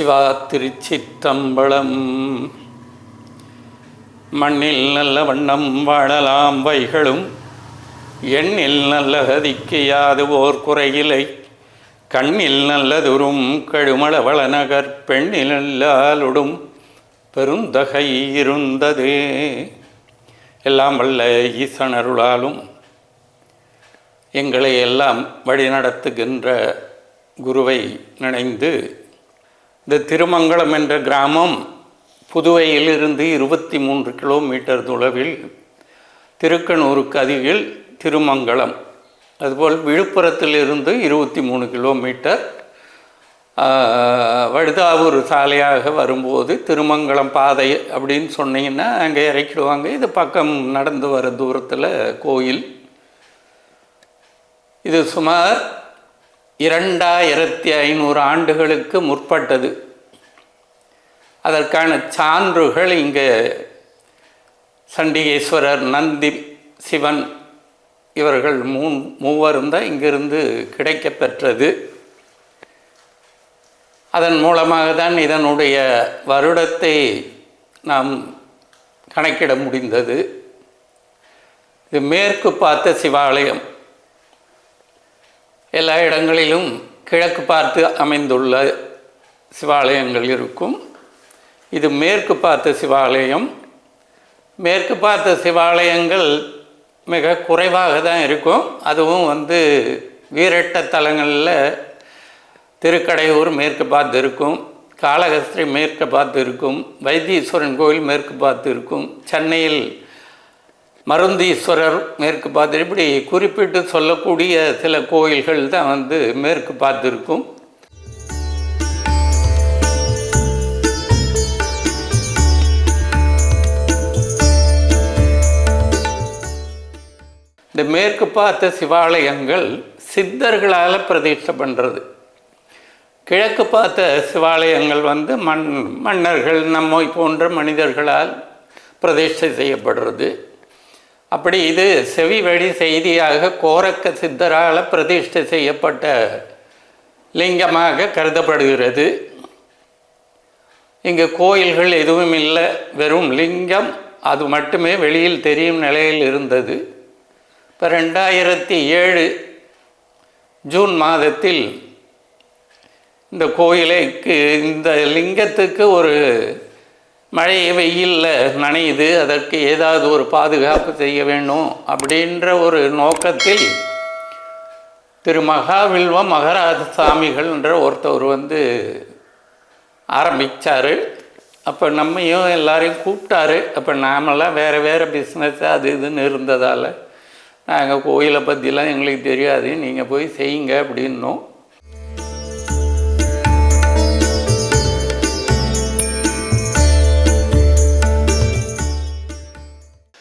சிவா திருச்சிற்றம்பலம். மண்ணில் நல்ல வண்ணம் வாழலாம் வைகளும் எண்ணில் நல்ல கதிக்கு யாது ஓர் குறையிலை கண்ணில் நல்லதுரும் கழுமளவள நகர் பெண்ணிலாலுடும் பெருந்தகை இருந்தது. எல்லாம் வல்ல ஈசனருளாலும் எங்களை எல்லாம் வழிநடத்துகின்ற குருவை நினைந்து இந்த திருமங்கலம் என்ற கிராமம் புதுவையிலிருந்து 23 கிலோமீட்டர் தொலைவில், திருக்கனூருக்கு அருகில் திருமங்கலம், அதுபோல் விழுப்புரத்திலிருந்து 23 கிலோமீட்டர், வழுதாவூர் சாலையாக வரும்போது திருமங்கலம் பாதை அப்படின்னு சொன்னீங்கன்னா அங்கே இறக்கிடுவாங்க. இது பக்கம் நடந்து வர தூரத்தில் கோயில். இது சுமார் 2500 ஆண்டுகளுக்கு முற்பட்டது. அதற்கான சான்றுகள் இங்கே சண்டிகேஸ்வரர், நந்தி, சிவன் இவர்கள் மூவரும் தான் இங்கிருந்து கிடைக்க பெற்றது. அதன் மூலமாக தான் இதனுடைய வருடத்தை நாம் கணக்கிட முடிந்தது. இது மேற்கு பார்த்த சிவாலயம். எல்லா இடங்களிலும் கிழக்கு பார்த்து அமைந்துள்ள சிவாலயங்கள் இருக்கும். இது மேற்கு பார்த்த சிவாலயம். மேற்கு பார்த்த சிவாலயங்கள் மிக குறைவாக தான் இருக்கும். அதுவும் வீரட்ட தலங்களில் திருக்கடையூர் மேற்கு பார்த்து இருக்கும், காளகஸ்தி மேற்கு பார்த்து இருக்கும், வைத்தீஸ்வரன் கோயில் மேற்கு பார்த்து இருக்கும், சென்னையில் மருந்தீஸ்வரர் மேற்கு பார்த்து, இப்படி குறிப்பிட்டு சொல்லக்கூடிய சில கோயில்கள் தான் மேற்கு பார்த்து இருக்கும். இந்த மேற்கு பார்த்த சிவாலயங்கள் சித்தர்களால் பிரதிஷ்டை பண்ணுறது. கிழக்கு பார்த்த சிவாலயங்கள் மன்னர்கள், நம்மை போன்ற மனிதர்களால் பிரதிஷ்டை செய்யப்படுறது. அப்படி இது செவி வழி செய்தியாக கோரக்க சித்தரால் பிரதிஷ்டை செய்யப்பட்ட லிங்கமாக கருதப்படுகிறது. இங்கு கோயில்கள் எதுவும் இல்லை, வெறும் லிங்கம் அது மட்டுமே வெளியில் தெரியும் நிலையில் இருந்தது. இப்போ 2007 ஜூன் மாதத்தில் இந்த கோயிலுக்கு, இந்த லிங்கத்துக்கு ஒரு மழை வெயிலில் நனையுது, அதற்கு ஏதாவது ஒரு பாதுகாப்பு செய்ய வேணும் அப்படின்ற ஒரு நோக்கத்தில் திரு மகாவில்வ மகராஜ சாமிகள் என்ற ஒருத்தவர் ஆரம்பித்தார். அப்போ நம்மையும் எல்லாரையும் கூப்பிட்டாரு. அப்போ நாமெல்லாம் வேறு வேறு பிஸ்னஸ் அது இதுன்னு இருந்ததால் நாங்கள் கோயிலை பற்றிலாம் எங்களுக்கு தெரியாது, நீங்கள் போய் செய்யுங்க அப்படின்னோம்.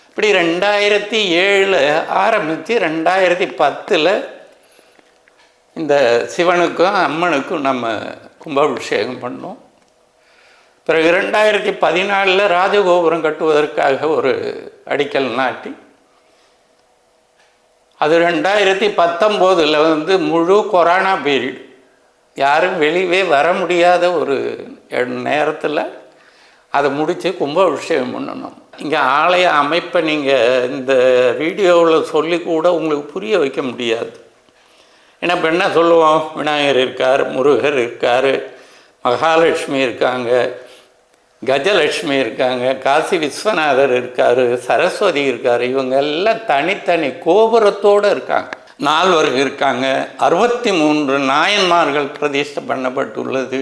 இப்படி 2007 ஆரம்பித்து 2010 இந்த சிவனுக்கும் அம்மனுக்கும் நம்ம கும்பாபிஷேகம் பண்ணோம். பிறகு 2014 ராஜகோபுரம் கட்டுவதற்காக ஒரு அடிக்கல் நாட்டி, அது 2019 முழு கொரோனா பீரியட், யாரும் வெளியே வர முடியாத ஒரு நேரத்தில் அதை முடித்து கும்பாபிஷேகம் பண்ணணும். இங்கே ஆலய அமைப்பை நீங்கள் இந்த வீடியோவில் சொல்லி கூட உங்களுக்கு புரிய வைக்க முடியாது. ஏன்னா இப்போ என்ன சொல்லுவோம், விநாயகர் இருக்கார், முருகர் இருக்கார், மகாலட்சுமி இருக்காங்க, கஜலட்சுமி இருக்காங்க, காசி விஸ்வநாதர் இருக்கார், சரஸ்வதி இருக்கார். இவங்க எல்லாம் தனித்தனி கோபுரத்தோடு இருக்காங்க. 4 இருக்காங்க. 63 நாயன்மார்கள் பிரதிஷ்டை பண்ணப்பட்டுள்ளது.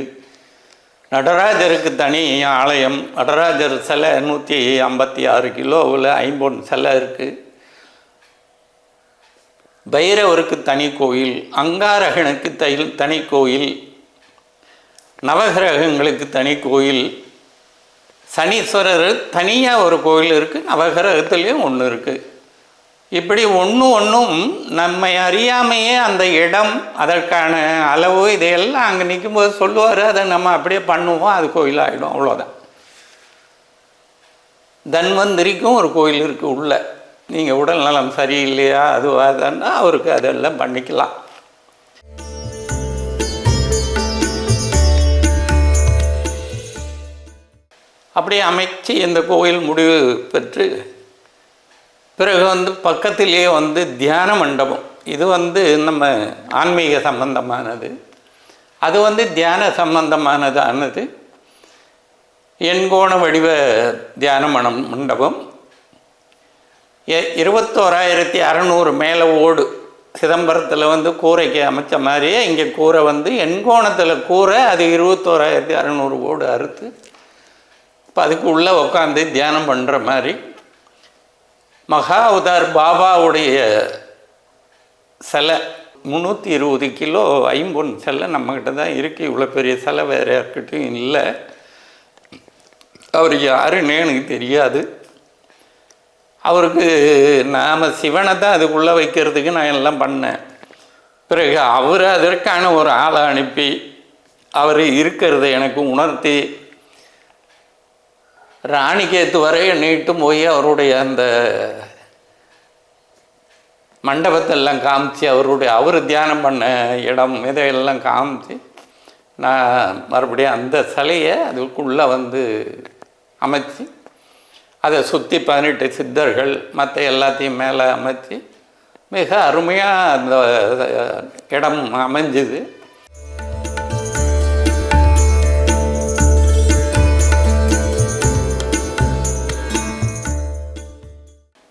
நடராஜருக்கு தனி ஆலயம். நடராஜர் சிலை 156 கிலோவில் 50 சிலை இருக்குது. பைரவருக்கு தனி கோயில், அங்காரகனுக்கு தனி கோயில், நவகிரகங்களுக்கு தனி கோயில், சனீஸ்வரர் தனியாக ஒரு கோயில் இருக்குது, நவகிரகத்துலேயும் ஒன்று இருக்குது. இப்படி ஒன்றும் நம்மை அறியாமையே அந்த இடம், அதற்கான அளவு, இதையெல்லாம் அங்கே நிற்கும்போது சொல்லுவார். அதை நம்ம அப்படியே பண்ணுவோம், அது கோயிலாகிடும், அவ்வளோதான். தன்வந்திரிக்கும் ஒரு கோயில் இருக்குது உள்ள. நீங்கள் உடல் நலம் சரியில்லையா, அதுவாதான்னா அவருக்கு அதெல்லாம் பண்ணிக்கலாம். அப்படி அமைச்சு இந்த கோயில் முடிவு பெற்று பிறகு பக்கத்திலேயே தியான மண்டபம், இது நம்ம ஆன்மீக சம்பந்தமானது, அது தியான சம்பந்தமானதானது எண்கோண வடிவ தியான மண்டபம். 21,600 மேலே ஓடு சிதம்பரத்தில் கூரைக்கு அமைச்ச மாதிரியே இங்கே கூரை எண்கோணத்தில் கூரை, அது 21,600 ஓடு அறுத்து இப்போ அதுக்கு உள்ளே உட்காந்து தியானம் பண்ணுற மாதிரி. மகா அவதார் பாபாவுடைய சிலை 320 கிலோ ஐம்பொன் சிலை நம்மக்கிட்ட தான் இருக்குது. இவ்வளோ பெரிய சிலை வேறு யார்கிட்டையும் இல்லை. அவர் யாருன்னே எனக்கு தெரியாது. அவருக்கு நாம் சிவனை தான் அதுக்குள்ளே வைக்கிறதுக்கு நான் எல்லாம் பண்ணேன். பிறகு அவர் அதற்கான ஒரு ஆளை அனுப்பி அவர் இருக்கிறத எனக்கு உணர்த்தி ராணிகேத்து வரை நீட்டு போய் அவருடைய அந்த மண்டபத்தெல்லாம் காமிச்சு அவர் தியானம் பண்ண இடம் இதையெல்லாம் காமிச்சு நான் மறுபடியும் அந்த சிலையை அதுக்குள்ளே அமைச்சு அதை சுற்றி 18 சித்தர்கள் மற்ற எல்லாத்தையும் மேலே அமைச்சு மிக அருமையாக அந்த இடம் அமைஞ்சுது.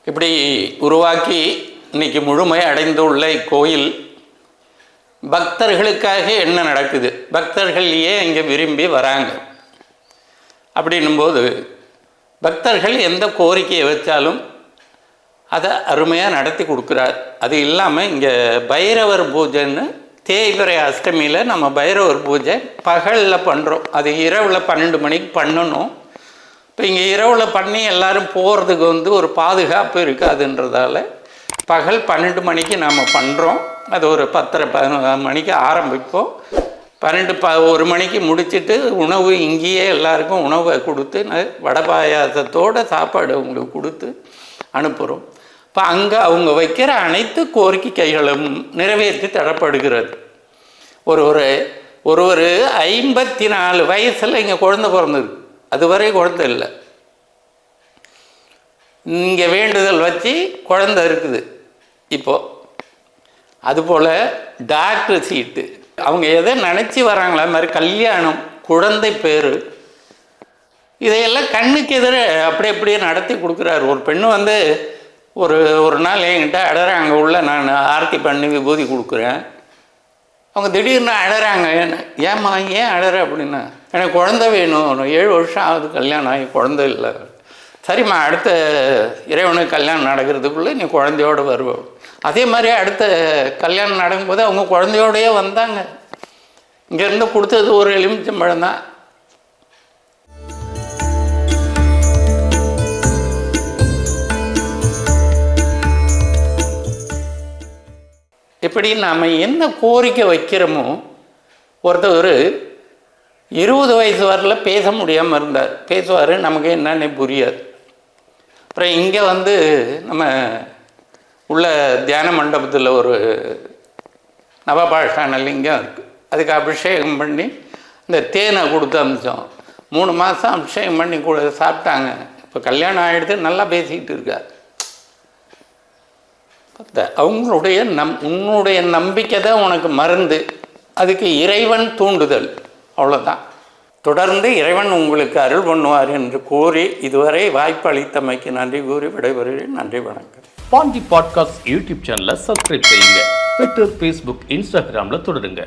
இப்படி உருவாக்கி இன்றைக்கி முழுமை அடைந்துள்ள இக்கோயில் பக்தர்களுக்காக என்ன நடக்குது, பக்தர்கள் ஏன் இங்கே விரும்பி வராங்க அப்படின்னும்போது, பக்தர்கள் எந்த கோரிக்கையை வச்சாலும் அதை அருமையாக நடத்தி கொடுக்குறார். அது இல்லாமல் இங்கே பைரவர் பூஜைன்னு தேய்பிறை அஷ்டமியில் நம்ம பைரவர் பூஜை பகலில் பண்ணுறோம். அது இரவில் 12 மணிக்கு பண்ணணும். இப்போ இங்கே இரவில் பண்ணி எல்லோரும் போகிறதுக்கு ஒரு பாதுகாப்பு இருக்காதுன்றதால பகல் 12 மணிக்கு நாம் பண்ணுறோம். அது ஒரு 10:30-11 மணிக்கு ஆரம்பிப்போம். 1 மணிக்கு முடிச்சுட்டு உணவு இங்கேயே எல்லாருக்கும் உணவை கொடுத்து வடை பாயாசத்தோடு சாப்பாடு அவங்களுக்கு கொடுத்து அனுப்புகிறோம். இப்போ அங்கே அவங்க வைக்கிற அனைத்து கோரிக்கைகளும் நிறைவேற்றி தரப்படுகிறது. ஒருவர் 54 வயசில் இங்கே குழந்தை பிறந்தது, அதுவரை குழந்தை இல்லை. இங்கே வேண்டுதல் வச்சு குழந்தை இருக்குது. இப்போது அதுபோல் டாக்டர் சீட்டு அவங்க எதை நினச்சி வராங்களா மாதிரி கல்யாணம், குழந்தை பேர், இதையெல்லாம் கண்ணுக்கு எதிர அப்படியே நடத்தி கொடுக்குறாரு. ஒரு பெண்ணு ஒரு நாள் என்கிட்ட அழறாங்க. உள்ள நான் ஆர்த்தி பண்ணி விபூதி கொடுக்குறேன். அவங்க திடீர்னு அழறாங்க. ஏம்மா ஏன் அழற அப்படின்னா, எனக்கு குழந்தை வேணும், 7 வருஷம் ஆகுது கல்யாணம் ஆகி குழந்தை இல்லை. சரிம்மா, அடுத்த இறைவனுக்கு கல்யாணம் நடக்கிறதுக்குள்ளே நீ குழந்தையோடு வருவோம். அதே மாதிரி அடுத்த கல்யாணம் நடக்கும்போது அவங்க குழந்தையோடையே வந்தாங்க. இங்கேருந்து கொடுத்தது ஒரு எலுமிச்சம்பழம் தான். இப்படி நாம் என்ன கோரிக்கை வைக்கிறோமோ, ஒருத்தர் 20 வயசு வரல பேச முடியாமல் இருந்தார். பேசுவார், நமக்கு என்னன்னு புரியாது. அப்புறம் இங்கே நம்ம உள்ள தியான மண்டபத்தில் ஒரு நவபாஷான லிங்கம் இருக்குது. அதுக்கு அபிஷேகம் பண்ணி இந்த தேனை கொடுத்து அமிச்சோம். 3 மாதம் அபிஷேகம் பண்ணி சாப்பிட்டாங்க. இப்போ கல்யாணம் ஆகிடுது, நல்லா பேசிக்கிட்டு இருக்கார். அவங்களுடைய உன்னுடைய நம்பிக்கை தான் உனக்கு மருந்து. அதுக்கு இறைவன் தூண்டுதல், அவ்வளோதான். தொடர்ந்து இறைவன் உங்களுக்கு அருள் பண்ணுவார் என்று கூறி இதுவரை வாய்ப்பு அளித்தமைக்கு நன்றி கூறி விடைபெறுகிறேன். நன்றி, வணக்கம். பாண்டி பாட்காஸ்ட் யூடியூப் சேனலை சப்ஸ்கிரைப் செய்யுங்க. ட்விட்டர், ஃபேஸ்புக், இன்ஸ்டாகிராமில் தொடருங்க.